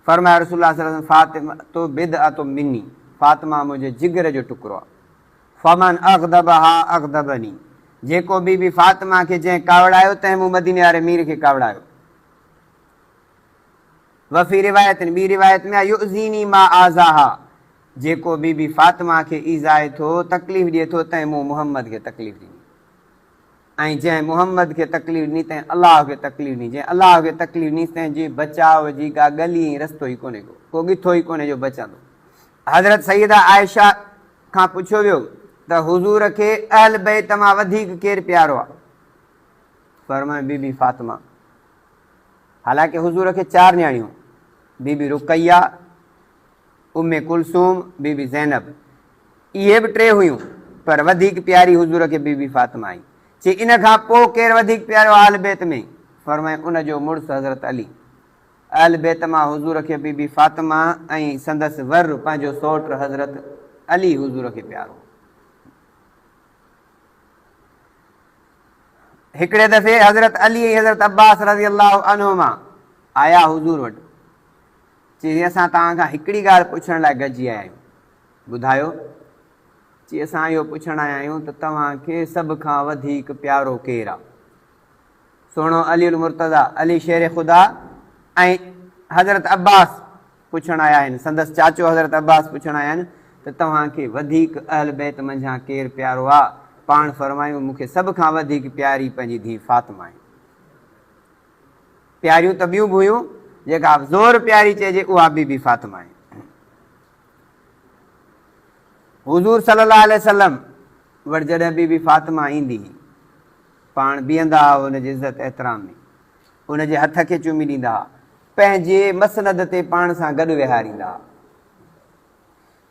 फरमाया रसूलुल्लाह सल्लल्लाहु अलैहि वसल्लम फातिमा तो बिदअतु मिन्नी, फातिमा मुंहिंजे जिगर जो टुकड़ो आहे। फमन अग़दबहा अग़दबनी, जेको बीबी फातिमा खे जंहिं कावड़ायो तंहिं मूं मदीने वारे मीर खे कावड़ायो। वफ़ी रिवायत ॿी रिवायत में युज़ीनी मा आज़ाहा, जेको बीबी फातिमा खे ईज़ाए थो तकलीफ़ ॾिए थो तंहिं मूं मुहम्मद खे तकलीफ़ ॾिनी, ऐं जंहिं मुहम्मद खे तकलीफ़ ॾिनी तंहिं अलाह खे तकलीफ़ ॾिनी, जंहिं अलाह खे तकलीफ़ ॾिनी तंहिंजे बचाव जी का गली ऐं रस्तो ई कोन्हे, को ॻिथो ई कोन्हे जो बचंदो। हज़रत सईदा आयशा खां पुछियो वियो त हुज़ूर खे अहल बैत मां वधीक केरु प्यारो आहे? फरमाए बीबी फातिमा। हालांकि हुज़ूर खे 4 न्याणियूं, बीबी रुक़ैया, उम्मे कुलसूम, बीबी ज़ैनब, इहे बि 3 हुयूं, पर वधीक प्यारी हुज़ूर खे बीबी फातिमा आई। चई इन खां पोइ केरु वधीक प्यारो अहल बैत में? फरमाए उन जो मुड़ुसु हज़रत अली। अहल बैत मां हुज़ूर खे बीबी फातिमा ऐं संदसि वर पंहिंजो सौट हज़रत अली हुज़ूर खे प्यारो। हिकिड़े दफ़े हज़रत अली ऐं हज़रत अब्बास रज़ी अल्लाहु अन्हुमा आया हुज़ूर वटि। चई असां तव्हां खां हिकिड़ी ॻाल्हि पुछण लाइ गॾिजी आया आहियूं, ॿुधायो। चई असां इहो पुछण आया आहियूं त तव्हांखे सभ खां वधीक प्यारो केरु आहे? सुहिणो अली उल मुर्तज़ा, अली शेर ख़ुदा ऐं हज़रत अब्बास पुछण आया आहिनि, संदसि चाचो हज़रत अब्बास पुछण आया आहिनि त तव्हांखे वधीक अहल बैत मंझां केरु प्यारो आहे? पाण फरमायूं मूंखे सभ खां वधीक प्यारी पंहिंजी धीउ फातिमा आहे। प्यारियूं त ॿियूं बि हुयूं, जेका ज़ोर प्यारी चइजे उहा बीबी फातिमा आहे। हुज़ूर सल्लल्लाहु अलैहि वसल्लम वटि जॾहिं बीबी फातिमा ईंदी हुई, पाण बीहंदा हुआ हुनजी इज़त एतिराम में, हुनजे हथ खे चुमी ॾींदा हुआ, पंहिंजे मसनद ते पाण सां गॾु विहारींदा हुआ।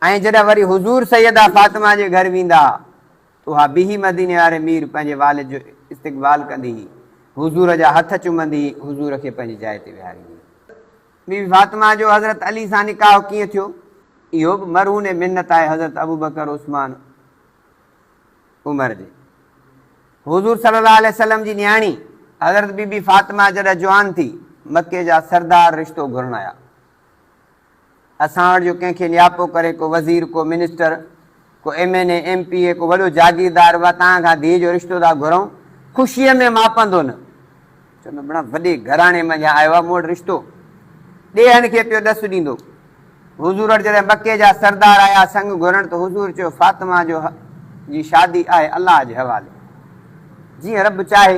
ऐं जॾहिं वरी हुज़ूर सैयदा फातिमा जे घर वेंदा उहा बीही मदीने वारे मीर पंहिंजे वालिद जो इस्तक़बाल कंदी हुई, हुज़ूर जा हथ चुमंदी, हुज़ूर खे पंहिंजी जाइ ते विहारींदी। बीबी फातिमा जो हज़रत अली सां निकाह कीअं थियो? इहो बि मरहून मिन्नत आहे हज़रत अबू बकर उस्मान उमर जे। हुज़ूर सल्लल्लाहु अलैहि वसल्लम जी न्याणी हज़रत बीबी फातिमा जॾहिं जवान थी, मके जा सरदार रिश्तो घुरण आया। असां वटि जो कंहिंखे नियापो करे को वज़ीर, को मिनिस्टर, को MNA MPA, को वॾो जागीरदार हुआ, तव्हां खां धीउ जो रिश्तो था घुरूं, ख़ुशीअ में मापंदो न, चवंदो बड़ा वॾे घराणे मंझां आयो आहे, मूं वटि रिश्तो, ॾेहनि खे पियो ॾसु ॾींदो। हुज़ूर वटि जॾहिं मके जा सरदार आया संग घुरण त हुज़ूर चयो फातिमा जो जी शादी आहे अलाह जे हवाले, जीअं रब चाहे